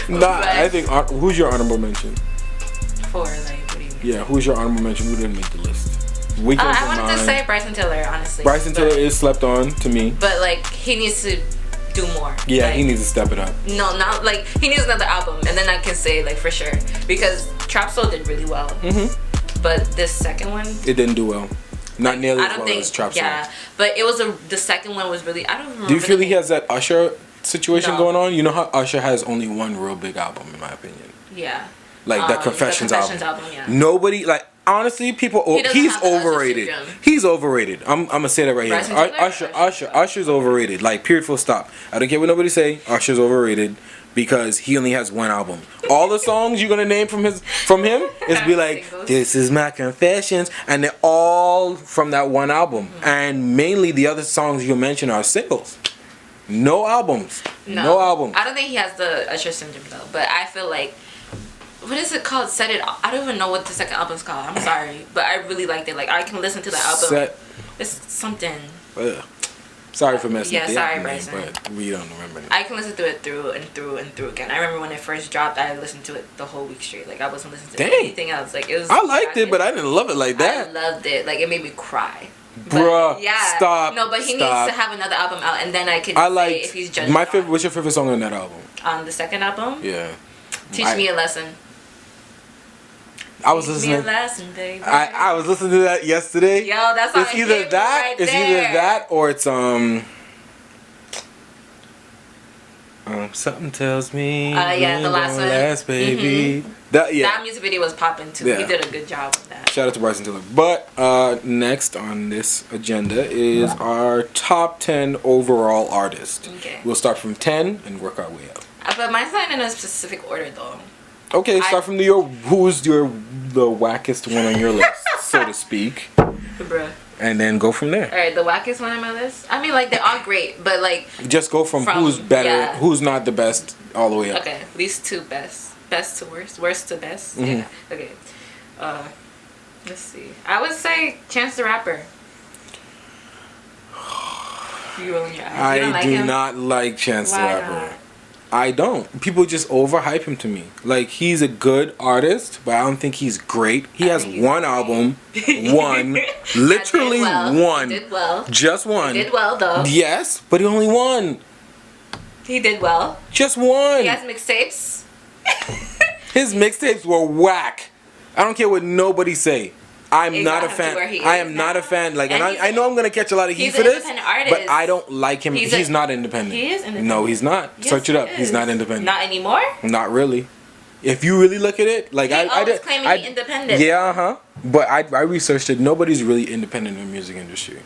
Nah, I think who's your honorable mention? For like, what do you mean? Yeah, who's your honorable mention? Who didn't make the list? Weekends I wanted to say Bryson Tiller, honestly. Bryson Tiller is slept on to me. But like, he needs to do more. Yeah, like, he needs to step it up. No, not like he needs another album, and then I can say like for sure because Trap Soul did really well. But this second one, it didn't do well. Not nearly as well as Trap Soul. Yeah, but it was the second one was really. I don't remember. Do you feel he has that Usher situation going on? You know how Usher has only one real big album, in my opinion. Yeah. Like that Confessions album. Yeah. Nobody like. Honestly, people. He's overrated. He's overrated. I'm gonna say that right here. Usher's overrated. Like period, full stop. I don't care what nobody say. Usher's overrated because he only has one album. All the songs you're gonna name from him is be like, "This is my confessions," and they're all from that one album. And mainly the other songs you mentioned are singles. No albums. No albums. I don't think he has the Usher syndrome though. But I feel like. What is it called? Set It. I don't even know what the second album's called. I'm sorry, but I really liked it. Like I can listen to the album. It's something. Sorry for messing. Yeah, sorry, Bryson. But we don't remember. I can listen to it through and through and through again. I remember when it first dropped, I listened to it the whole week straight. Like I wasn't listening to anything else. Like it was. I liked it, but I didn't love it like that. I loved it. Like it made me cry. Bruh, yeah. Stop. No, but he needs to have another album out, and then I can say if he's judging. My favorite. What's your favorite song on that album? On the second album. Yeah. Teach Me a Lesson. I was listening. I was listening to that yesterday. Yo, that's how it's either that. Right it's either that or it's something tells me. Yeah, the last one. Last baby. That music video was popping too. Yeah. He did a good job with that. Shout out to Bryson Tiller. But next on this agenda is our top 10 overall artists. Okay. We'll start from 10 and work our way up. But mine's not in a specific order though. Okay, start from who's the wackest one on your list, so to speak. Bruh. And then go from there. Alright, the wackest one on my list? I mean, like, they're all great, but, like... Just go from who's better, who's not the best, all the way up. Okay, least to best. Best to worst. Worst to best. Yeah, okay. Let's see. I would say Chance the Rapper. You rolling your eyes? I do not like Chance the Rapper. I don't. People just overhype him to me. Like, he's a good artist, but I don't think he's great. He has one album. One. Literally one. He did well. Just one. He did well, though. Yes, but he only won. He did well. Just one. He has mixtapes. His mixtapes were whack. I don't care what nobody say. I'm not a fan. I am not a fan. Like, and I know I'm gonna catch a lot of heat for this, but I don't like him. He's not independent. He is independent. No, he's not. Yes, Search it up. He's not independent. Not anymore. Not really. If you really look at it, like I did, claiming he's independent. Yeah, But I researched it. Nobody's really independent in the music industry.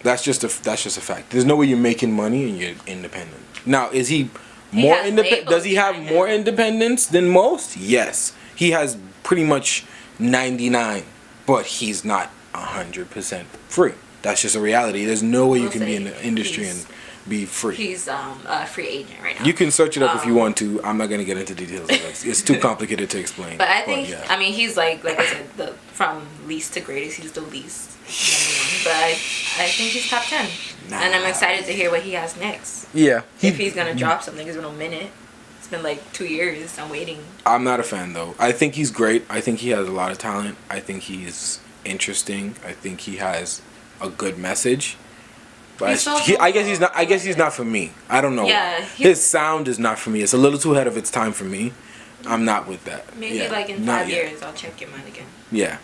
That's just a fact. There's no way you're making money and you're independent. Now, is he more independent? Does he have more independence than most? Yes, he has pretty much 99, but he's not 100% free. That's just a reality. There's no way you can be in the industry and be free. He's a free agent right now. You can search it up if you want to. I'm not gonna get into details of it. It's too complicated to explain. But I think, I mean, he's like I said, from least to greatest, he's the least number one. But I think he's top 10, and I'm excited to hear what he has next. Yeah, if he's gonna drop something, it's been a minute. It's been like 2 years. I'm waiting. I'm not a fan though. I think he's great. I think he has a lot of talent. I think he's interesting. I think he has a good message. But I guess he's not for me. I don't know. Yeah, his sound is not for me. It's a little too ahead of its time for me. I'm not with that. Maybe like in 5 years, I'll check your mind again. Yeah,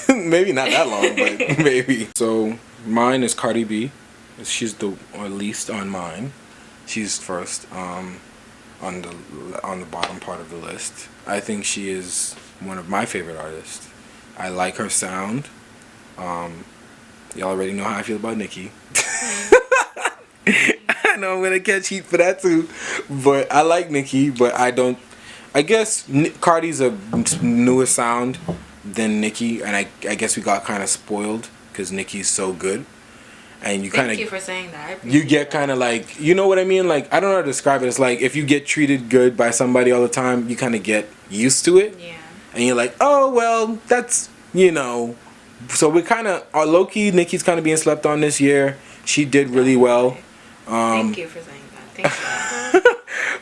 maybe not that long, but maybe. So mine is Cardi B. She's the least on mine. She's first. On the bottom part of the list. I think she is one of my favorite artists. I like her sound. Y'all already know how I feel about Nicki. I know I'm gonna catch heat for that too, but I like Nicki. But I guess Cardi's a newer sound than Nicki, and I guess we got kind of spoiled because Nicki's so good. And you kind of, thank you for saying that. You get kind of like, you know what I mean? Like, I don't know how to describe it. It's like if you get treated good by somebody all the time, you kind of get used to it. Yeah. And you're like, oh, well, that's, So we're kind of, low-key, Nicki's kind of being slept on this year. She did really well. Thank you for saying that. Thank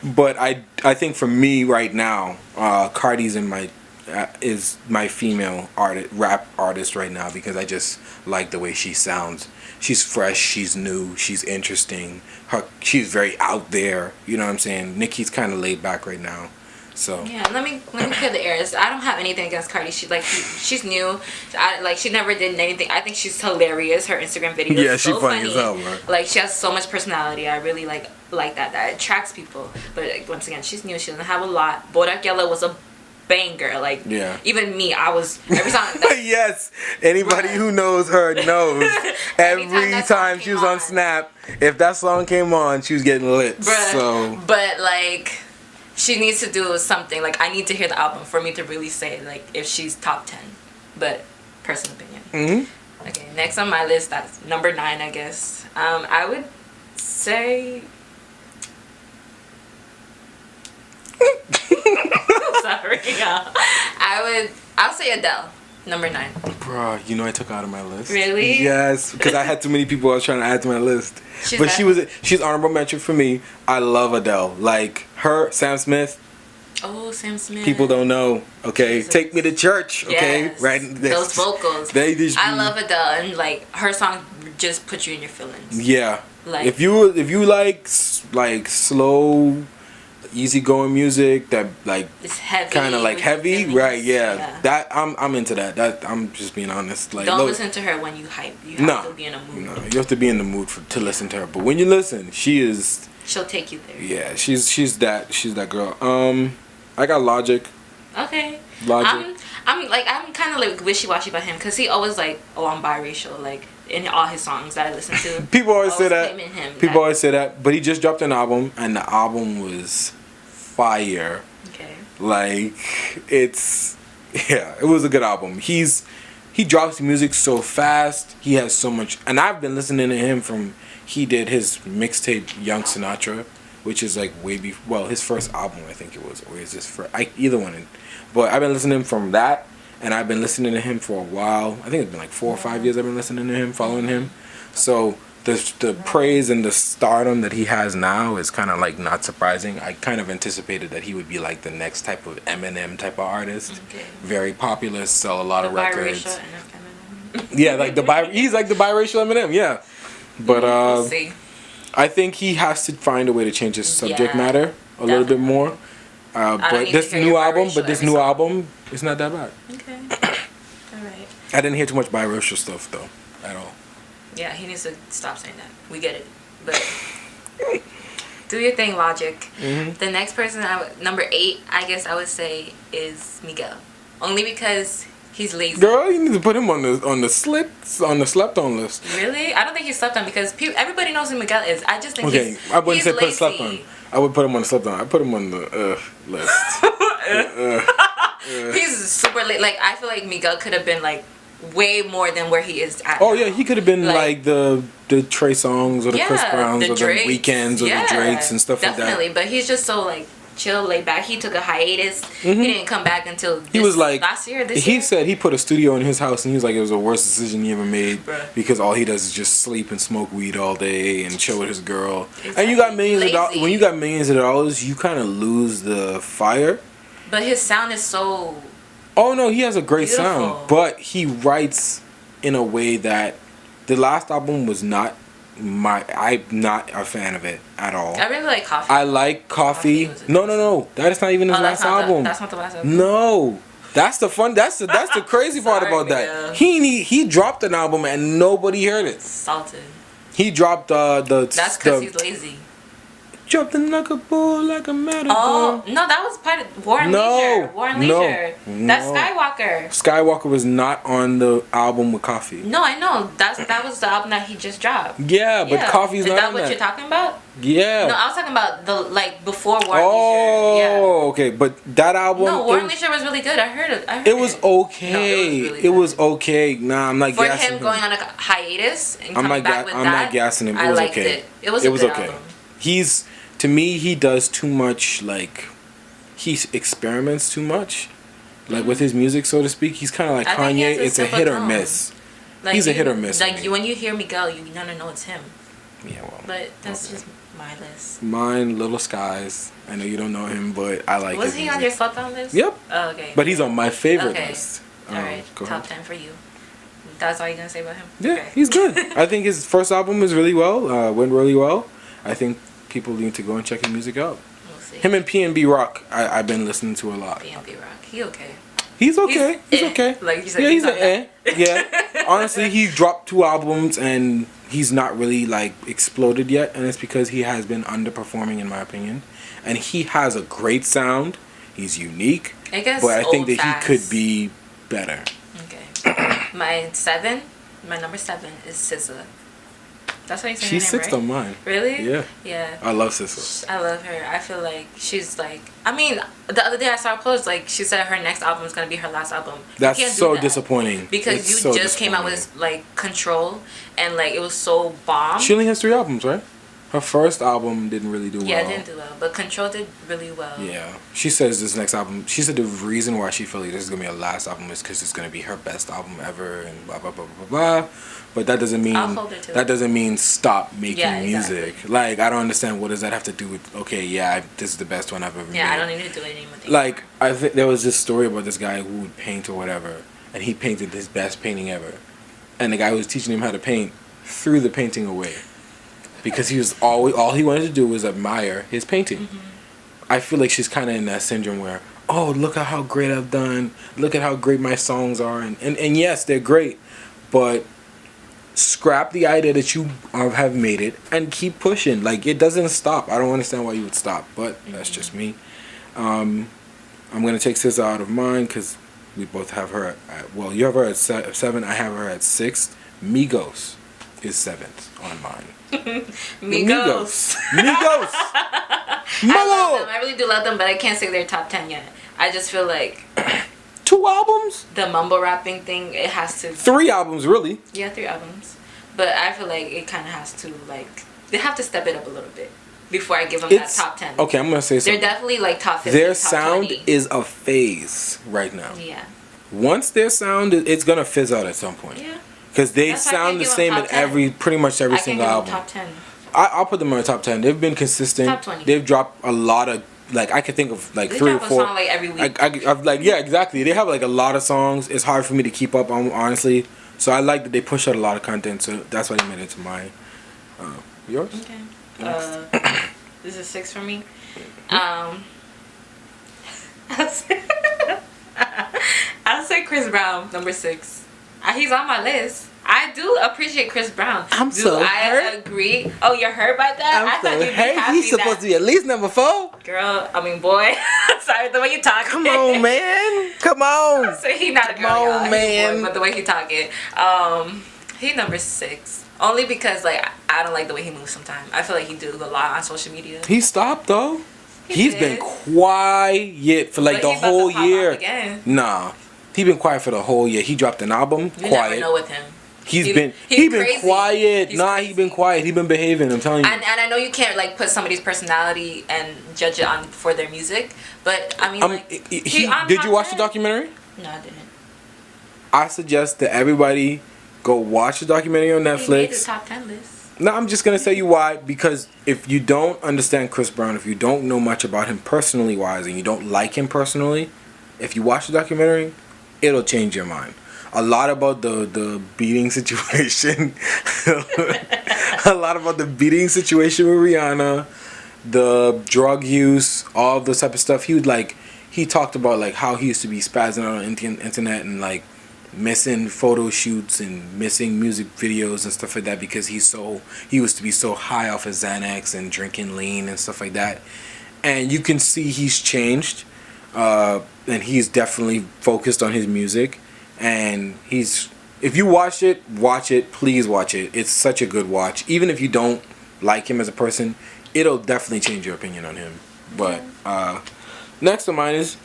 you. But I think for me right now, Cardi's in my is my female rap artist right now because I just like the way she sounds. She's fresh, she's new, she's interesting. She's very out there. You know what I'm saying? Nicki's kind of laid back right now. So yeah, let me clear the airs. I don't have anything against Cardi. She's new. She never did anything. I think she's hilarious. Her Instagram videos. Yeah, she's funny as hell, man. Like she has so much personality. I really like that. That attracts people. But once again, she's new. She doesn't have a lot. Bodak Yellow was a banger. Like yeah. Even me, I was every time. Yes, anybody who knows her knows. every time she was on Snap, if that song came on, she was getting lit. Bruh. So, but like. She needs to do something. Like, I need to hear the album for me to really say, like, if she's top 10. But, personal opinion. Mm-hmm. Okay, next on my list, that's number 9, I guess. I would say... Sorry, y'all. I'll say Adele. Number 9. Bruh, you know I took her out of my list. Really? Yes, because I had too many people I was trying to add to my list. She's honorable mention for me. I love Adele. Like her, Sam Smith. Oh, Sam Smith. People don't know. Okay, Jesus. Take Me to Church. Okay, yes. Right. Those vocals. I love Adele, and like her song just put you in your feelings. Yeah. Like if you like slow, easygoing music that like it's heavy, kind of like heavy, right? Yeah, that I'm into that. That I'm just being honest. Like don't listen to her when you hype. You have to be in a mood. No, you have to be in the mood to listen to her. But when you listen, she'll take you there. Yeah, she's that girl. I got Logic. Okay. Logic. I'm kind of like wishy-washy about him because he always like, oh, I'm biracial, like in all his songs that I listen to. People always say that. People always say that, but he just dropped an album, and the album was fire. Okay. Like it was a good album. He drops music so fast. He has so much, and I've been listening to him from he did his mixtape Young Sinatra, which is like his first album I think it was, or is this either one. But I've been listening from that, and I've been listening to him for a while. I think it's been like 4 or 5 years I've been listening to him, following him. So the praise and the stardom that he has now is kind of like not surprising. I kind of anticipated that he would be like the next type of Eminem type of artist. Okay. Very popular, sell a lot of records. Yeah, like he's like the biracial Eminem, yeah. But we'll see. I think he has to find a way to change his subject matter a little bit more. But this new album, it's not that bad. Okay. All right. I didn't hear too much biracial stuff though, at all. Yeah, he needs to stop saying that. We get it, but do your thing, Logic. Mm-hmm. The next person, number 8, I guess I would say is Miguel, only because he's lazy. Girl, you need to put him on the slept on list. Really? I don't think he's slept on because everybody knows who Miguel is. I just think I wouldn't say put slept on. I would put him on the slept on. I put him on the list. He's super late. Like I feel like Miguel could have been like way more than where he is at. Oh yeah, he could have been like the Trey Songz or the Chris Browns or the Weekends or the Drakes and stuff like that. Definitely, but he's just so like chill, laid back. He took a hiatus. Mm-hmm. He didn't come back until he was like last year. He said he put a studio in his house, and he was like it was the worst decision he ever made. Bruh. Because all he does is just sleep and smoke weed all day and chill with his girl. Exactly. And you got millions of dollars. When you got millions of dollars, you kind of lose the fire. But his sound is so. Oh no, he has a great sound, but he writes in a way that the last album was not. I'm not a fan of it at all. I really like Coffee. I like Coffee. No. That is not even his last album. That's not the last album. No. That's the fun. That's the crazy part about that. He dropped an album and nobody heard it. Salted. He dropped the. That's because he's lazy. Dropped like a bull, like a matador. Oh no, that was part of War and Leisure. War and Leisure. That's Skywalker. Skywalker was not on the album with Coffee. No, I know. That was the album that he just dropped. Yeah, but Coffee's not. Is that what you're talking about? Yeah. No, I was talking about the before War and Leisure. Oh, okay, but that album. No, War and Leisure was really good. I heard it. It was okay. No, it was okay. Nah, I'm not gassing him. For him going on a hiatus and coming back with that. I'm not gassing him. It was okay. It was a good album. To me, he does too much, like, he experiments too much, like, with his music, so to speak. He's kind of like Kanye. It's a hit or miss. Like, he's a hit or miss. Like, when you hear Miguel, you're going to know it's him. Yeah, well. But that's just my list. Mine, Little Skies. I know you don't know him, but I like. Was he on your slept on list? Yep. Oh, okay. But he's on my favorite list. All right. Top 10 for you. That's all you're gonna say about him? Yeah, okay. He's good. I think his first album is really well. Went really well. I think people need to go and check his music out. We'll see. Him and P&B Rock, I've been listening to a lot. P&B Rock, he okay. He's okay. He's okay. Like you said, yeah, he's an eh. Yeah. Honestly, he dropped 2 albums and he's not really like exploded yet, and it's because he has been underperforming in my opinion. And he has a great sound. He's unique. I guess, but I think that he could be better. Okay. My number 7 is SZA. That's how you say She's her name, sixth right? on mine. Really? Yeah. Yeah. I love SZA. I love her. I feel like she's like. I mean, the other day I saw a post like she said her next album is gonna be her last album. That's so disappointing. Because you just came out with like Control, and like it was so bomb. She only has 3 albums, right? Her first album didn't really do well. Yeah, it didn't do well, but Control did really well. Yeah. She says this next album, she said the reason why she feels like this is going to be her last album is because it's going to be her best album ever and blah, blah, blah, blah, blah. But that doesn't mean stop making music. Exactly. Like, I don't understand what does that have to do with, okay, yeah, this is the best one I've ever made. Yeah, I don't need to do anything with it. Like, I think there was this story about this guy who would paint or whatever, and he painted his best painting ever. And the guy who was teaching him how to paint threw the painting away. Because he was all he wanted to do was admire his painting. Mm-hmm. I feel like she's kind of in that syndrome where, oh, look at how great I've done. Look at how great my songs are. And yes, they're great. But scrap the idea that you have made it and keep pushing. Like, it doesn't stop. I don't understand why you would stop. But that's just me. I'm going to take SZA out of mine because we both have her at, well, you have her at 7. I have her at 6. Migos is 7th on mine. Migos. I really do love them, but I can't say they're top 10 yet. I just feel like 2 albums? The mumble rapping thing, it has to 3 albums really. Yeah, 3 albums. But I feel like it kind of has to like they have to step it up a little bit before I give them that top 10. Okay, I'm going to say something. They're definitely like top 50, their top sound 20. is a phase right now. Yeah. Once their sound it's going to fizz out at some point. Yeah. Because they sound the same in pretty much every single album. Top 10. I'll put them on the top 10. They've been consistent. Top 20. They've dropped a lot of, like, I could think of like they 3 or 4. They drop a song like every week. I've like, yeah, exactly. They have like a lot of songs. It's hard for me to keep up on, honestly. So I like that they push out a lot of content. So that's why they made it to mine. Yours? Okay. This is 6 for me. I'll say Chris Brown, number 6. He's on my list. I do appreciate Chris Brown. I agree. Oh, you're hurt by that? I thought you'd be happy. He's supposed to be at least number 4. Girl, I mean, boy. Sorry, the way you talk. Come on, man. Come on. So he's not a girl, y'all. Man. Boy, but the way he talking. He's number 6. Only because, like, I don't like the way he moves sometimes. I feel like he do a lot on social media. He stopped, though. He's been quiet for, like, the whole year. Nah. He been quiet for the whole year. He dropped an album. You quiet. never know with him. He been quiet. He been quiet. He been behaving. I'm telling you. And I know you can't like put somebody's personality and judge it on for their music, but I mean, did you watch the documentary? No, I didn't. I suggest that everybody go watch the documentary on Netflix. He made the top 10 list. No, I'm just gonna tell you why. Because if you don't understand Chris Brown, if you don't know much about him personally wise, and you don't like him personally, if you watch the documentary, it'll change your mind. A lot about the beating situation. A lot about the beating situation with Rihanna, the drug use, all of this type of stuff. He talked about like how he used to be spazzing out on the internet and like missing photo shoots and missing music videos and stuff like that because he used to be so high off of Xanax and drinking lean and stuff like that. And you can see he's changed. And he's definitely focused on his music, and if you watch it, please watch it. It's such a good watch. Even if you don't like him as a person, it'll definitely change your opinion on him. But next on mine is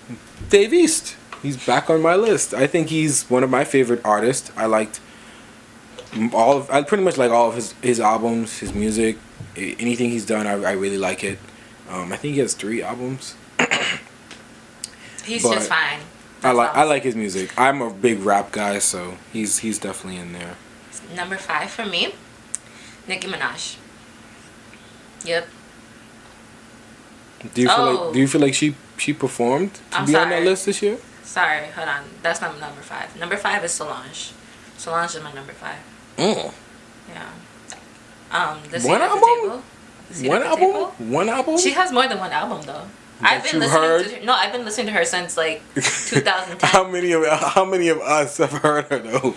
Dave East. He's back on my list. I think he's one of my favorite artists. I pretty much like all of his albums, his music, anything he's done. I really like it. I think he has 3 albums. He's just fine. I like his music. I'm a big rap guy, so he's definitely in there. Number 5 for me, Nicki Minaj. Yep. Do you feel like she performed to be on that list this year? Sorry, hold on. That's not number 5. Number 5 is Solange. Solange is my number 5. Oh. Yeah. One album? One album? She has more than one album though. I've been listening to her since like 2010. How many of us have heard her though?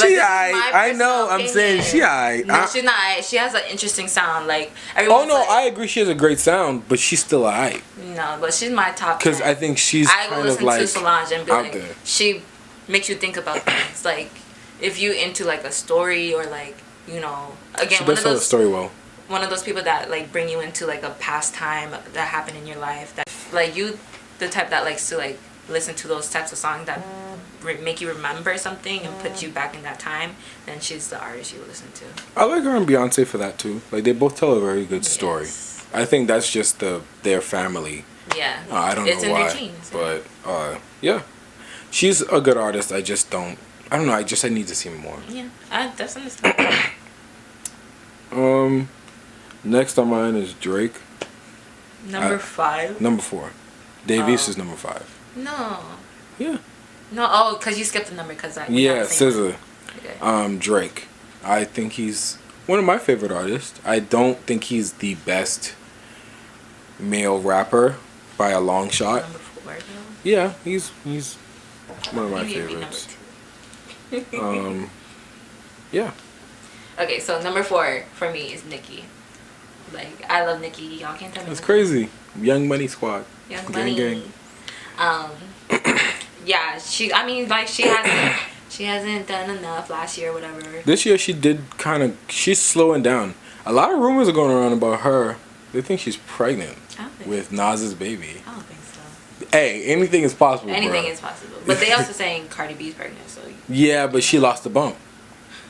I know. I'm saying she No, she's not. She has an interesting sound. Like I agree. She has a great sound, but she's still alright. No, but she's my top. Because I think she's kind of like to Solange and be out like, there. She makes you think about things. Like if you into like a story or like again she does tell the story well. One of those people that like bring you into like a pastime that happened in your life, that like you the type that likes to like listen to those types of songs that make you remember something and put you back in that time, then she's the artist you listen to. I like her and Beyoncé for that too. Like they both tell a very good story. Yes. I think that's just their family. Yeah. I don't know why, it's in their genes, but yeah, she's a good artist. I just don't. I don't know. I need to see more. Yeah, that's understandable. Next on mine is Drake. Number 5. Number 4. Wavyaasf is number 5. No. Yeah. No. Because you skipped the number because I. Yeah, SZA. Okay. Drake. I think he's one of my favorite artists. I don't think he's the best male rapper by a long shot. Number 4. Though? Yeah, he's one of my favorites. Yeah. Okay, so number 4 for me is Nicki. Like I love Nicki. Y'all can't tell me. That's crazy. Young Money Squad. Young Money. Gang. Yeah. She hasn't done enough last year or whatever. This year she's slowing down. A lot of rumors are going around about her. They think she's pregnant with Nas's baby. I don't think so. Hey, anything is possible. Anything is possible. But they also saying Cardi B's pregnant, so. Yeah, but she lost the bump.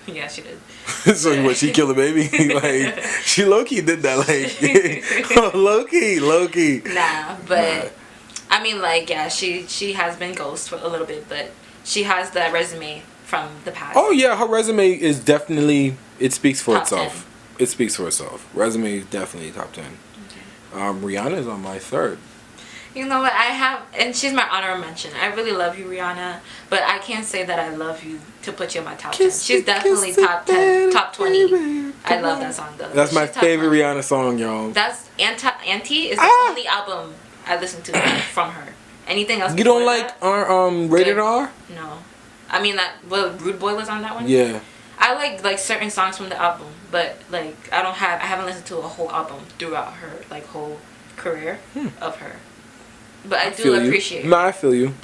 Yeah, she did. So what? She killed a baby? Like she low key did that. Like low key. Nah, but I mean, like, yeah, she has been ghost for a little bit, but she has that resume from the past. Oh yeah, her resume is definitely speaks for top itself. 10. It speaks for itself. Resume is definitely top 10. Okay. Rihanna is on my 3rd. You know what, and she's my honorable mention. I really love you, Rihanna, but I can't say that I love you to put you in my top 10. She's definitely top 10, top 20. I love that song though. That's my favorite Rihanna song, y'all. That's Auntie is the only album I listen to from her. Anything else? You don't like our Rated R? No, I mean that. Well, Rude Boy was on that one. Yeah. I like certain songs from the album, but like I haven't listened to a whole album throughout her like whole career of her. But I do appreciate her. No, I feel you.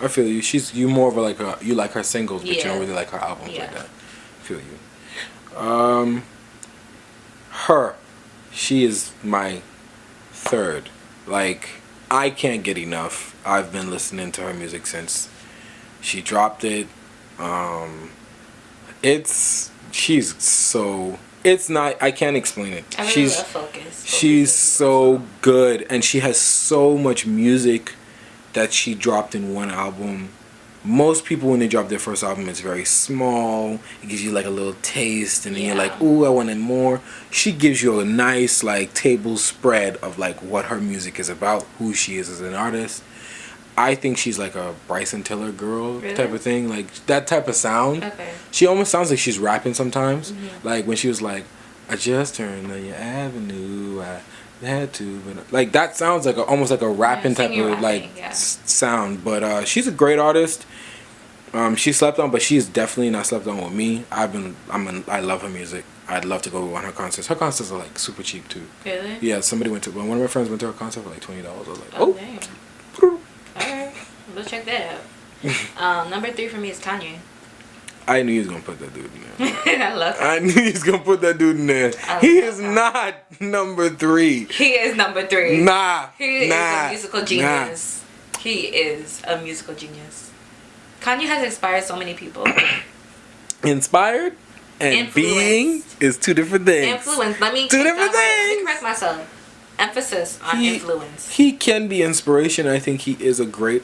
You more of you like her singles, but you don't really like her albums like that. I feel you. Her. She is my 3rd. Like, I can't get enough. I've been listening to her music since she dropped it. I can't explain it. I really love Focus. She's so good, and she has so much music that she dropped in one album. Most people, when they drop their first album, it's very small. It gives you like a little taste, and then you're like, ooh, I wanted more. She gives you a nice like table spread of like what her music is about, who she is as an artist. I think she's like a Bryson Tiller girl type of thing, like that type of sound. Okay. She almost sounds like she's rapping sometimes. Mm-hmm. Like when she was like, I just turned on your avenue, I had to, but like that sounds like almost like a rapping type of sound. But she's a great artist. She slept on, but she's definitely not slept on with me. I love her music. I'd love to go on her concerts. Her concerts are like super cheap too. Really? Yeah, one of my friends went to her concert for like $20. I was like, oh. Dang. Alright, we'll check that out. Number 3 for me is Kanye. I knew he was gonna put that dude in there. I love him. I knew he was gonna put that dude in there. He is not number 3. He is number 3. Nah. He is a musical genius. He is a musical genius. Kanye has inspired so many people. Inspired and being is 2 different things. Influence. Let me correct myself. Emphasis on influence. He can be inspiration. I think he is a great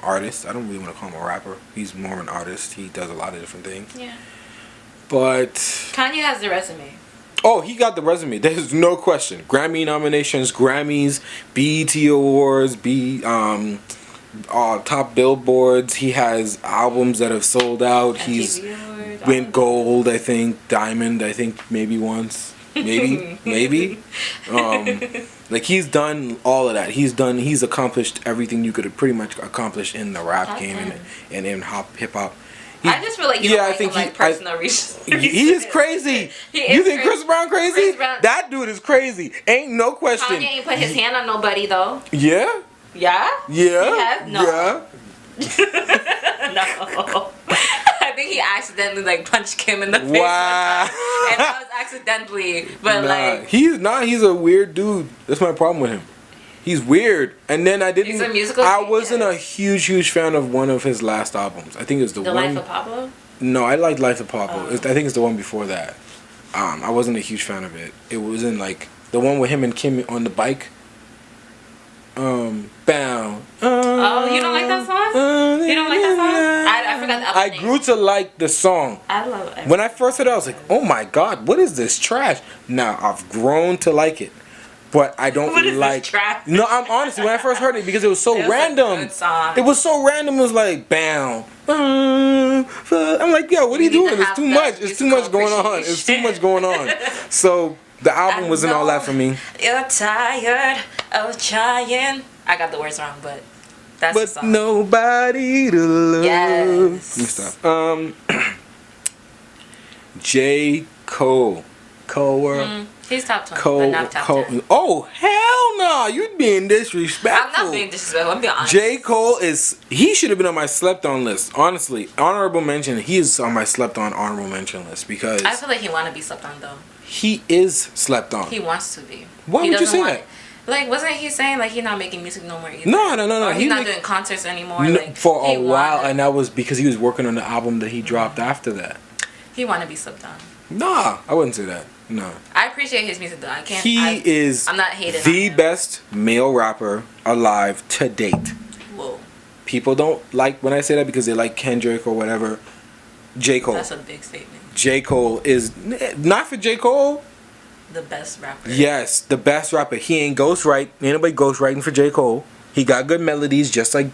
artist. I don't really want to call him a rapper. He's more an artist. He does a lot of different things. Yeah. But Kanye has the resume. Oh, he got the resume. There's no question. Grammy nominations, Grammys, BET Awards, top billboards. He has albums that have sold out. He's went gold, I think, diamond, I think maybe once. Maybe. Like he's done all of that. He's accomplished everything you could pretty much accomplish in the rap game and in hip hop. I just feel like I think personal reasons. He is crazy. You think Chris Brown crazy? Chris Brown. That dude is crazy. Ain't no question. Kanye ain't put his hand on nobody though. Yeah. Yeah. Yeah. He has? No. Yeah. No. I think he accidentally like punched Kim in the face. Wow. And that was accidentally, but like he's a weird dude. That's my problem with him. He's weird. And then He's a musical I wasn't a huge fan of one of his last albums. I think it was the one. Life of Pablo? No, I liked Life of Pablo. I think it's the one before that. I wasn't a huge fan of it. It was in like the one with him and Kim on the bike. Bound. Oh, you don't like that song? You don't like that song? I forgot the other name. I grew to like the song. I love it. When I first heard it, I was like, oh my god, what is this trash? Now, I've grown to like it. But I don't like. Trash? No, I'm honestly, when I first heard it, because it was so random. A good song. It was so random, it was like, bam. I'm like, yo, what are you doing? It's too much. It's too much going on. It's too much going on. So, the album wasn't all that for me. You're tired of trying. I got the words wrong, but that's the song. Nobody to love. Yes. Let me stop. J. Cole. He's top 20, but not top 10. Oh, hell no. You're being disrespectful. I'm not being disrespectful. I'm being honest. J. Cole he should have been on my slept on list. Honestly, honorable mention. He is on my slept on honorable mention list because I feel like he want to be slept on though. He is slept on. He wants to be. Why would you say that? Like, wasn't he saying like he's not making music no more either? No. Or he's not doing concerts anymore. For a while, and that was because he was working on the album that he dropped after that. He want to be slept on. Nah, I wouldn't say that. No. I appreciate his music though. I'm not hating the best male rapper alive to date. Whoa. People don't like when I say that because they like Kendrick or whatever. J. Cole. That's a big statement. J. Cole is not for J. Cole. The best rapper. Yes, the best rapper. He ain't ghostwrite. Ain't nobody ghostwriting for J. Cole. He got good melodies, just like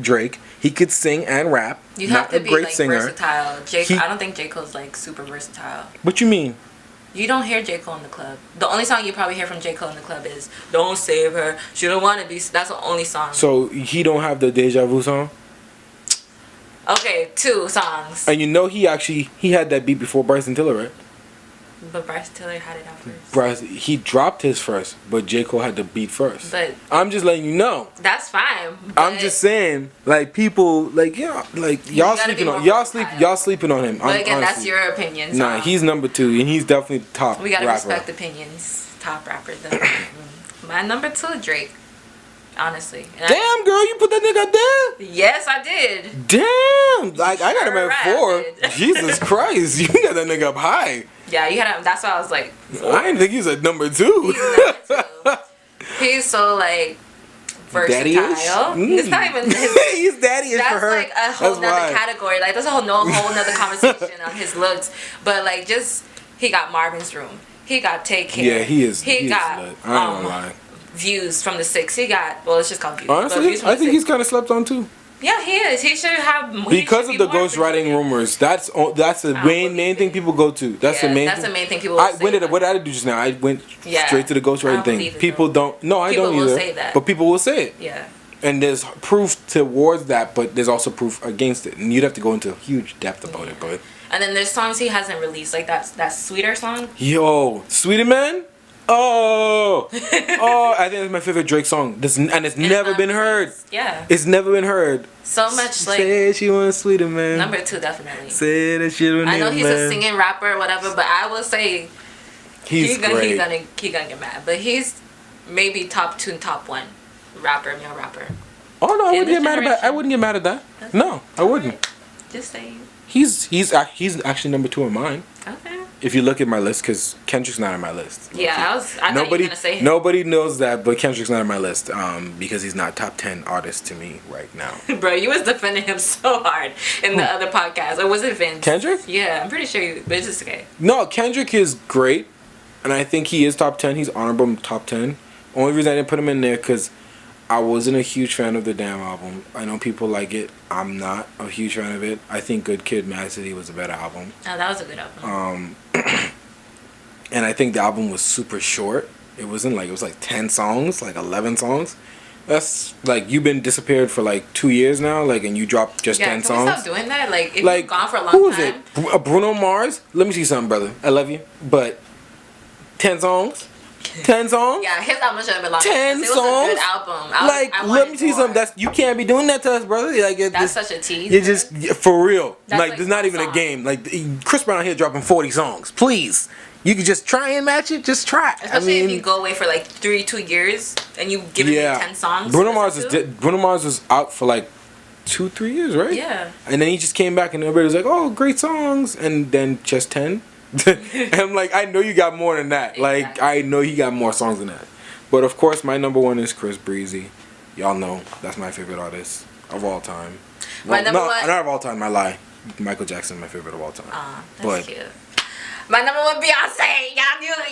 Drake. He could sing and rap. You have to be like versatile. I don't think J. Cole's like super versatile. What you mean? You don't hear J. Cole in the club. The only song you probably hear from J. Cole in the club is "Don't Save Her." She don't want to be. That's the only song. So he don't have the Deja Vu song. Okay, 2 songs. And you know he had that beat before Bryson Tiller, right? But Bryson Tiller had it out first. He dropped his first, but J. Cole had the beat first. But I'm just letting you know. That's fine. I'm just saying, like people, like y'all sleeping on him. But again, that's your opinion. So. Nah, he's number 2, and he's definitely top. We gotta rapper. respect opinions. Top rapper. My number 2, Drake. Honestly. Damn, girl, you put that nigga up there? Yes, I did. Damn, like I got him at 4. Jesus Christ, you got that nigga up high. Yeah, you had him. That's why I was like. 4. I didn't think he's at number 2. He's number 2. He's so like versatile. Daddy-ish? It's not even his. He's daddy-ish for her. That's like a whole nother category. Like that's a whole nother conversation on his looks. But like just he got Marvin's Room. He got Take Care. Yeah, he is. He got. I ain't gonna lie. Views from the 6. He got. Well, it's just called Views. Honestly, I think he's kind of slept on too. Yeah, he is. He should have. Because of the ghostwriting rumors. That's the main thing people go to. That's the main thing people will say. What did I do just now? I went straight to the ghostwriting thing. People don't. No, I don't either. People will say that. But people will say it. Yeah. And there's proof towards that, but there's also proof against it. And you'd have to go into huge depth about it. But and then there's songs he hasn't released. Like that Sweeter song. Yo, Sweeter Man? I think it's my favorite Drake song. And it's never been heard. Yeah. It's never been heard. So much like. Said she wants Sweeter Man. Number 2, definitely. Said that she don't I know he's man. a singing rapper or whatever, but I will say he's great. He's gonna get mad. But he's maybe top 2 and top 1 male rapper. Oh no, I wouldn't get mad at that. No, I wouldn't. Just saying. He's actually number 2 in mine. Okay. If you look at my list, because Kendrick's not on my list. Yeah, I thought you were gonna say him. Nobody knows that, but Kendrick's not on my list. Because he's not top 10 artist to me right now. Bro, you was defending him so hard in the other podcast. Or was it Vince? Kendrick? Yeah, I'm pretty sure but it's just okay. No, Kendrick is great. and I think he is top 10. He's honorable top 10. Only reason I didn't put him in there because I wasn't a huge fan of the damn album. I know people like it. I'm not a huge fan of it. I think Good Kid, Mad City was a better album. Oh, that was a good album. And I think the album was super short. It wasn't like, it was like 10 songs, like 11 songs. That's like, you've been disappeared for like 2 years now, like, and you dropped just 10 songs. Yeah, can we stop doing that? Like, if you've gone for a long time. Who is it? Bruno Mars? Let me see something, brother. I love you. But 10 songs? 10 songs? Yeah, his album should have been longer. 10 songs? It was a good album. Let me see something. You can't be doing that to us, brother. Like, that's such a tease. You just, for real. That's like, there's not even a game. Like, Chris Brown here dropping 40 songs. Please. You could just try and match it. Just try. Especially if you go away for like 2 years and you give it 10 songs. Bruno Mars was out for like 2-3 years, right? Yeah. And then he just came back and everybody was like, "Oh, great songs," and then just 10. And I'm like, I know you got more than that. Exactly. Like, I know you got more songs than that. But of course, my number one is Chris Breezy. Y'all know that's my favorite artist of all time. My number one. Not of all time. I lie. Michael Jackson, my favorite of all time. That's cute. My number one, Beyonce.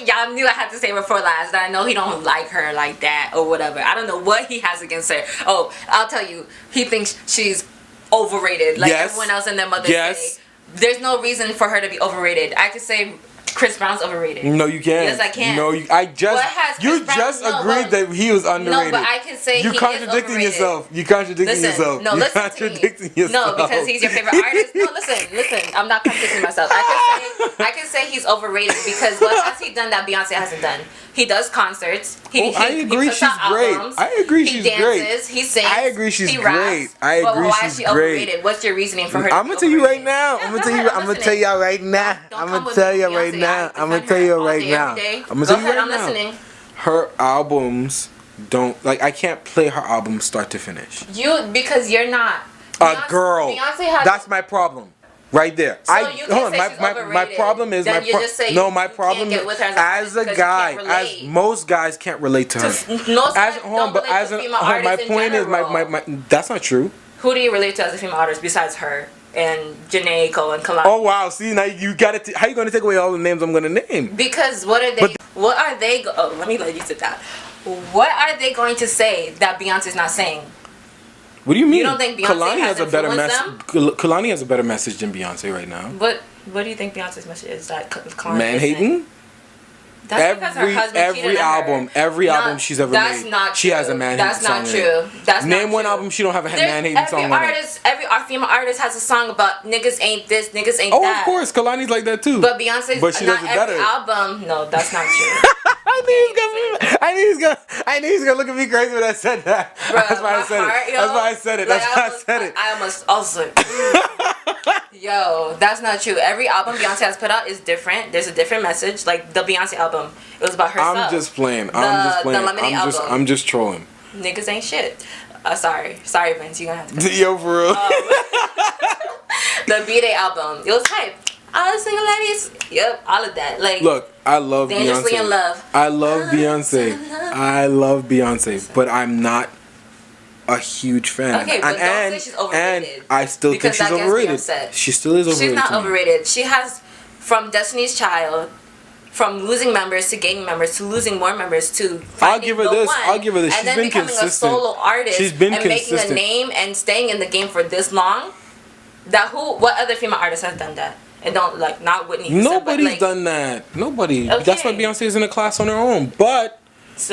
Y'all knew I had to say before last. That I know he don't like her like that or whatever. I don't know what he has against her. Oh, I'll tell you. He thinks she's overrated. Like everyone else in their mother say. There's no reason for her to be overrated. I could say Chris Brown's overrated. No, you can't. Yes, I can. No, you just agreed that he was underrated. No, but I can say you're contradicting yourself. You're contradicting yourself. No, listen to me. No, because he's your favorite artist. No, listen. I'm not contradicting myself. I can say he's overrated because what has he done that Beyonce hasn't done? He does concerts. I agree she's great. I agree she's great. He dances. He sings. I agree she's great. I agree why she's is she great. overrated? What's your reasoning for her? I'm gonna tell you right now. I'm gonna tell y'all right now. I'm gonna tell you right now. I'm gonna tell you right now. I'm gonna tell you right now. I'm listening. Her albums don't like. I can't play her album start to finish. Because you're not a girl. Beyonce has. That's my problem. Right there. So you can say my problem is my problem is as a guy, as most guys can't relate to her. My point is my that's not true. Who do you relate to as a female artist besides her and Janae Cole and Kalani? Oh wow, see now you got it. How you gonna take away all the names I'm gonna name? Because let me let you sit down. What are they going to say that Beyonce's not saying? What do you mean? You don't think Beyonce has a better message? Kalani has a better message than Beyonce right now. What do you think Beyonce's message is? That Kalani man hating? That's because her husband cheated on her. Every album she's ever that's made, not she has a man hating song. That's not true. That's name not one true. album she don't have a man hating song on it. Every female artist has a song about niggas ain't this, niggas ain't that. Oh, of course, Kalani's like that too. But Beyonce's she does it better. Album, no, that's not true. I knew he was gonna look at me crazy when I said that. Bruh, that's why I said it. That's why I said it. That's why I said it. I almost also. Yo, that's not true. Every album Beyonce has put out is different. There's a different message. Like the Beyonce album, it was about herself. I'm just playing. The Lemonade album. I'm just trolling. Niggas ain't shit. Sorry, Vince. You gonna have to. Yo, for real. The B-Day album, it was hype. All the single ladies, yep, all of that. Like, look, I love Dangerously Beyonce. in Love. I love Beyonce, but I'm not a huge fan. Okay, but don't say she's overrated. And I still think she's overrated. She still is overrated. She's not overrated. She has, from Destiny's Child, from losing members to gaining members to losing more members to finding I'll give her this. She's and then been becoming consistent. a solo artist She's been and consistent. making a name and staying in the game for this long. What other female artist has done that? And don't not Whitney Houston. Nobody's done that. Nobody. Okay. That's why Beyonce is in a class on her own. But he's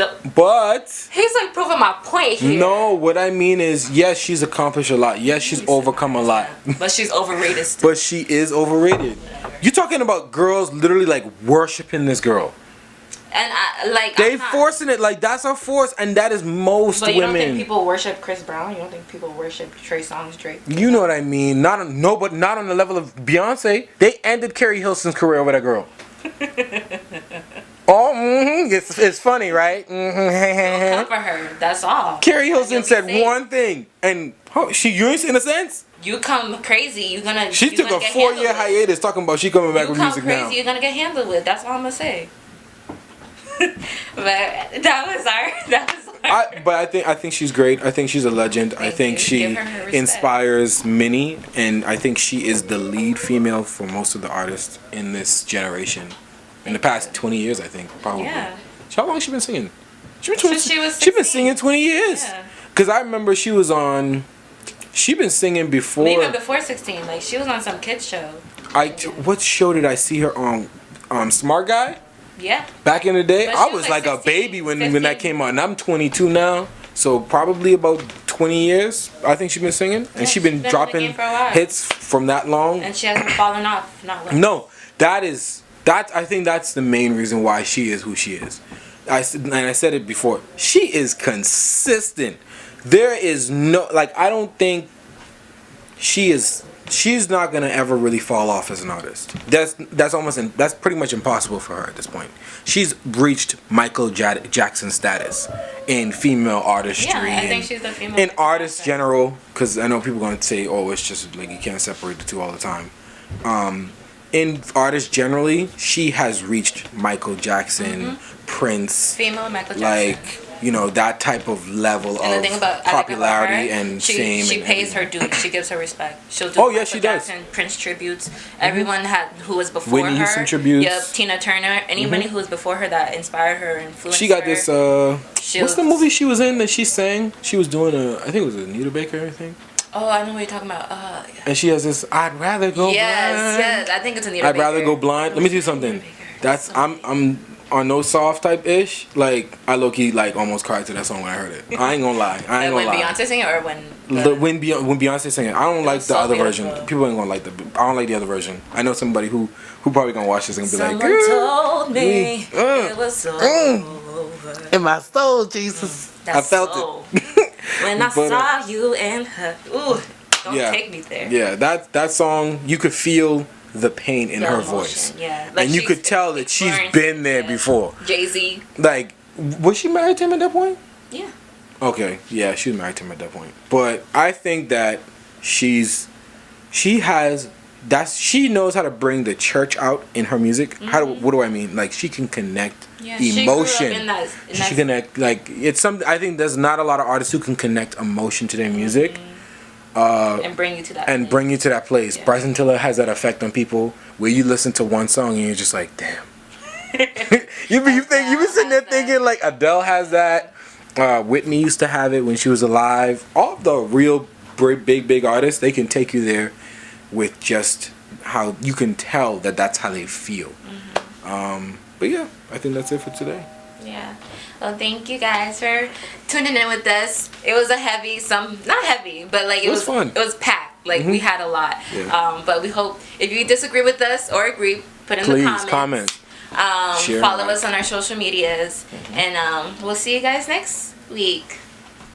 proving my point here. No, what I mean is, yes, she's accomplished a lot. Yes, she's overcome a lot. But she's overrated still. But she is overrated. You're talking about girls literally worshiping this girl. And forcing it that's a force, and that is most women. But you don't think people worship Chris Brown? You don't think people worship Trey Songz, Drake? You know what I mean? Not on the level of Beyonce. They ended Carrie Hilson's career over that girl. It's funny, right? Don't come for her. That's all. Carrie Hilson said one thing, and you ain't in a sense. You come crazy, She took a 4-year hiatus talking about she coming back with music now. You come crazy, you're gonna get handled with. That's all I'm gonna say. But that was I think she's great. I think she's a legend. I think she inspires many, and I think she is the lead female for most of the artists in this generation. in the past 20 years, I think, probably. Yeah. How long has she been singing? Since she was 16. She's been singing 20 years. Yeah. Cause I remember she was on. She been singing before. Even before 16, like she was on some kids show. What show did I see her on? Smart Guy. Yeah. Back in the day, I was like 16, a baby when that came out, and I'm 22 now, so probably about 20 years. I think she's been singing, and she's been dropping hits from that long. And she hasn't fallen off. No, I think that's the main reason why she is who she is. I said it before. She is consistent. There is no, like, I don't think she's not gonna ever really fall off as an artist. That's pretty much impossible for her at this point. She's reached Michael Jackson status in female artistry. Yeah, I think she's the female. In artist general, because I know people are gonna say, "Oh, it's just like you can't separate the two all the time." In artists generally, she has reached Michael Jackson, Prince, female Michael Jackson. Like, you know, that type of level of popularity and fame. She pays her due. She gives her respect. She'll do Michael Jackson, Prince tributes. Everyone who was before Whitney her. Houston tributes. Yep, Tina Turner. Anybody who was before her that inspired her, influenced she got her. this. What's the movie she was in that she sang? She was doing I think it was Anita Baker, I think. Oh, I know what you're talking about. And she has this. I'd rather go blind. Yes. I think it's Anita Baker. I'd rather go blind. Let me tell you something. That's I'm on no soft type ish. Like I low key like almost cried to that song when I heard it. I ain't gonna lie. When Beyonce sang it or when when Beyonce sang it. I don't like the other version. People ain't gonna like I don't like the other version. I know somebody who probably gonna watch this and be like, someone told me it was over. In my soul, Jesus. I felt it. When I saw you and her. Ooh, don't take me there. Yeah, that song, you could feel the pain in her voice. Yeah. Like, and you could tell that she's been there before. Jay-Z. Like, was she married to him at that point? Yeah. Okay, yeah, she was married to him at that point. But I think that she knows how to bring the church out in her music. What do I mean? Like, she can connect emotion. She can connect, like, it's something. I think there's not a lot of artists who can connect emotion to their music. And bring you to that place. Yeah. Bryson Tiller has that effect on people where you listen to one song and you're just like, damn. you be sitting there thinking like Adele has that. Whitney used to have it when she was alive. All of the real big artists, they can take you there with just how you can tell that that's how they feel. But yeah, I think that's it for today. Yeah. Well, thank you guys for tuning in with us. It was a heavy, not heavy, but like it was fun. It was packed. Like we had a lot. Yeah. But we hope if you disagree with us or agree, put in the comments. Follow us on our social medias, and we'll see you guys next week.